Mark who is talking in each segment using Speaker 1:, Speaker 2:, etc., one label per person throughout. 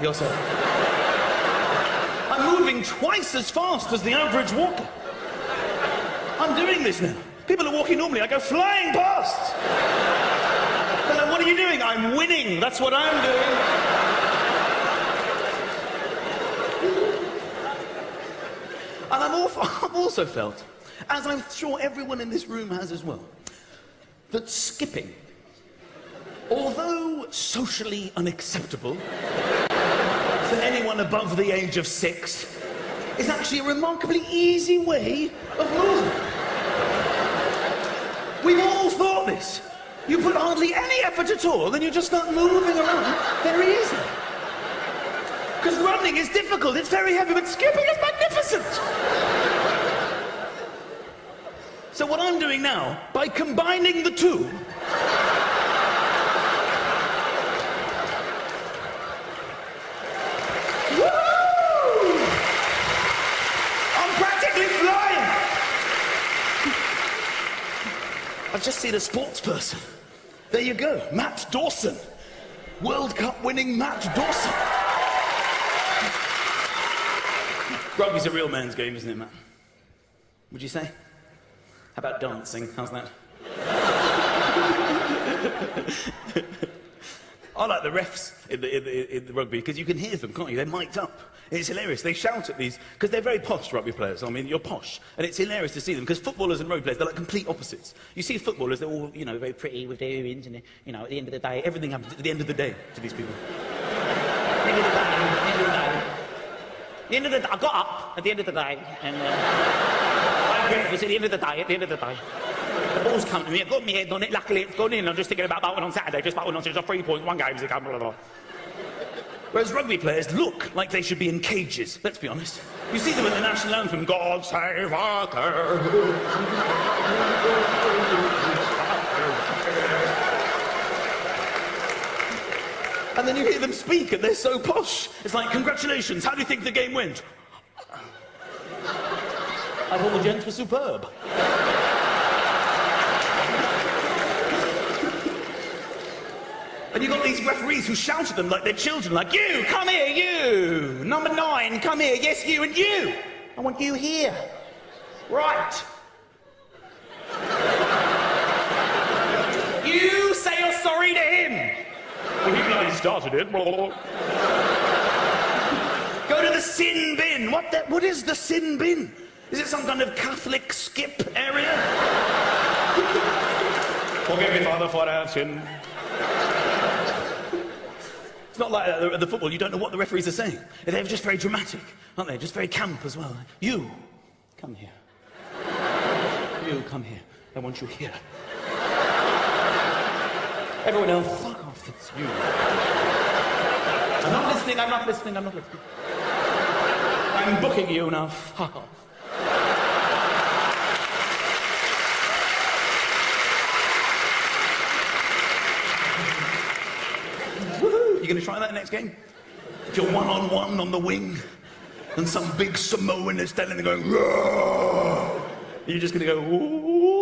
Speaker 1: yourself. I'm moving twice as fast as the average walker. I'm doing this now. People are walking normally, I go flying past. They're like, what are you doing? I'm winning, that's what I'm doing. And I've also felt, as I'm sure everyone in this room has as well, that skipping, although socially unacceptable for anyone above the age of 6, is actually a remarkably easy way of moving. We've all thought this. You put hardly any effort at all, then you just start moving around very easily. Because running is difficult, it's very heavy, but skipping is magnificent. So what I'm doing now, by combining the two, woohoo! I'm practically flying. I've just seen a sports person. There you go, Matt Dawson. World Cup winning Matt Dawson. Rugby's a real man's game, isn't it, Matt? Would you say? How about dancing? How's that? I like the refs in the rugby, because you can hear them, can't you? They're mic'd up. It's hilarious. They shout at these, because they're very posh rugby players. I mean, you're posh. And it's hilarious to see them, because footballers and rugby players, they're like complete opposites. You see footballers, they're all, you know, very pretty with their earrings, and, you know, at the end of the day, everything happens at the end of the day to these people. At the end of the day, I got up at the end of the day, and it was at the end of the day, The ball's come to me, I've got my head on it, luckily it's gone in, I'm just thinking about that one on Saturday, just that one on 3 points, 1 game, blah, blah, blah. Whereas rugby players look like they should be in cages, let's be honest. You see them in the national anthem, God save our girl. And then you hear them speak and they're so posh. It's like, congratulations, how do you think the game went? I thought the gents were superb. And you've got these referees who shout at them like they're children, like, you, come here, you! Number 9, come here, yes, you, and you! I want you here. Right. You say you're sorry to him! Well, he bloody started it. Go to the sin bin. What is the sin bin? Is it some kind of Catholic skip area? Forgive me, Father, for I have sinned. It's not like at the football, you don't know what the referees are saying. They're just very dramatic, aren't they? Just very camp as well. You, come here. You, come here. I want you here. Everyone else, fuck off, it's you. I'm not listening, I'm not listening, I'm not listening. I'm booking you now, fuck off. Woohoo! You gonna try that next game? If you're one-on-one on the wing, and some big Samoan is standing there going, roar, you're just gonna go, ooh.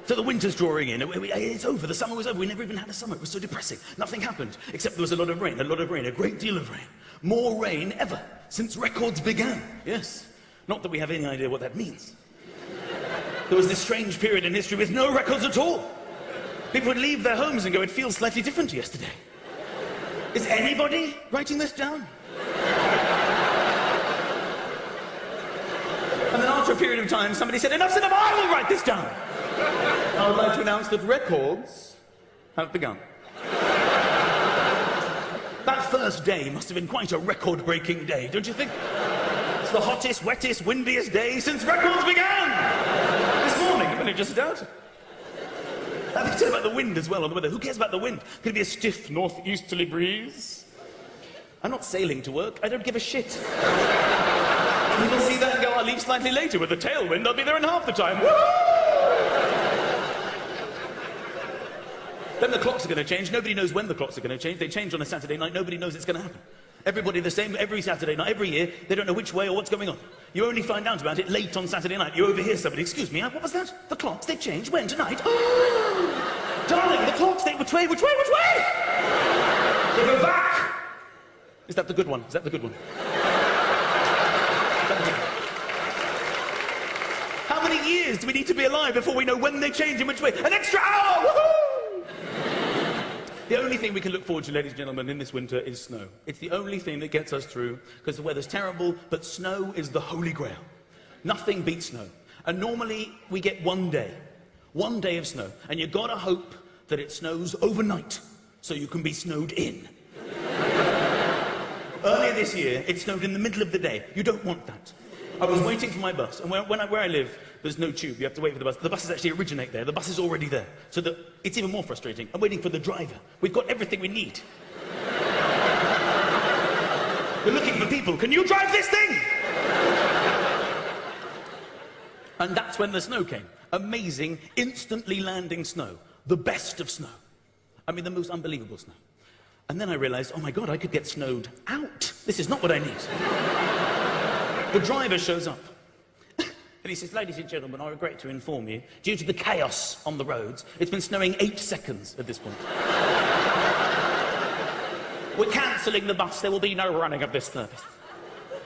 Speaker 1: So the winter's drawing in. It's over. The summer was over. We never even had a summer. It was so depressing. Nothing happened, except there was a lot of rain, a great deal of rain. More rain ever since records began. Yes. Not that we have any idea what that means. There was this strange period in history with no records at all. People would leave their homes and go, it feels slightly different to yesterday. Is anybody writing this down? And then after a period of time, somebody said, enough's enough, I will write this down. I would like to announce that records have begun. That first day must have been quite a record-breaking day, don't you think? It's the hottest, wettest, windiest day since records began! This morning, I've only just started. I think about the wind as well, on the weather. Who cares about the wind? Could it be a stiff northeasterly breeze? I'm not sailing to work. I don't give a shit. People see that and go, I'll leave slightly later with a tailwind. I'll be there in half the time. Woo! Then the clocks are going to change. Nobody knows when the clocks are going to change. They change on a Saturday night. Nobody knows it's going to happen. Everybody the same every Saturday night, every year. They don't know which way or what's going on. You only find out about it late on Saturday night. You overhear somebody, excuse me, what was that? The clocks, they changed. When? Tonight? Oh! Darling, the clocks, they... Which way? Which way? Which way? They go back! Is that the good one? Is that the good one? How many years do we need to be alive before we know when they change and which way? An extra hour! Woohoo! The only thing we can look forward to, ladies and gentlemen, in this winter is snow. It's the only thing that gets us through, because the weather's terrible, but snow is the holy grail. Nothing beats snow. And normally, we get one day of snow, and you've got to hope that it snows overnight, so you can be snowed in. Earlier this year, it snowed in the middle of the day. You don't want that. I was waiting for my bus, and where I live, there's no tube. You have to wait for the bus. The buses actually originate there. The bus is already there. So it's even more frustrating. I'm waiting for the driver. We've got everything we need. We're looking for people. Can you drive this thing? And that's when the snow came. Amazing, instantly landing snow. The best of snow. I mean, the most unbelievable snow. And then I realized, oh my God, I could get snowed out. This is not what I need. The driver shows up, and he says, ladies and gentlemen, I regret to inform you, due to the chaos on the roads, it's been snowing 8 seconds at this point. We're cancelling the bus, there will be no running of this service.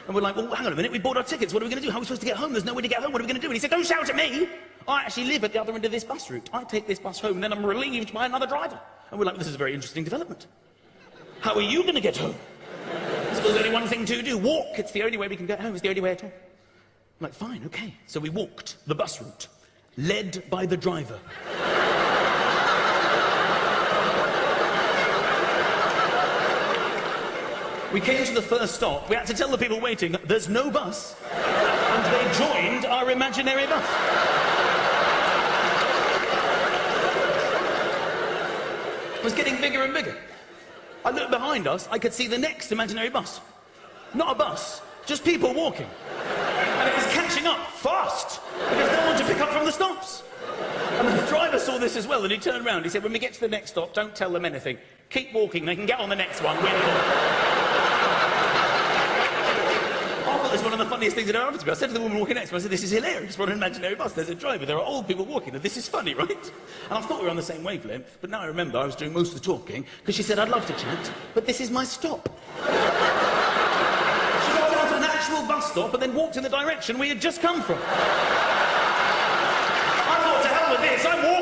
Speaker 1: And we're like, well, hang on a minute, we bought our tickets, what are we going to do? How are we supposed to get home? There's no way to get home, what are we going to do? And he said, don't shout at me! I actually live at the other end of this bus route. I take this bus home, and then I'm relieved by another driver. And we're like, this is a very interesting development. How are you going to get home? There's only one thing to do, walk. It's the only way we can get home, it's the only way at all. I'm like, fine, okay. So we walked the bus route, led by the driver. We came to the first stop, we had to tell the people waiting, there's no bus, and they joined our imaginary bus. It was getting bigger and bigger. I looked behind us, I could see the next imaginary bus. Not a bus, just people walking. And it was catching up fast, because no one to pick up from the stops. And the driver saw this as well, and he turned around. He said, when we get to the next stop, don't tell them anything. Keep walking, they can get on the next one. I thought this was one of the funniest things that ever happened to me. I said to the woman walking next to me, I said, this is hilarious, we're on an imaginary bus. There's a driver, there are old people walking, and this is funny, right? And I thought we were on the same wavelength, but now I remember I was doing most of the talking, because she said, I'd love to chat, but this is my stop. She got down to an actual bus stop and then walked in the direction we had just come from. I thought, to hell with this, I'm walking.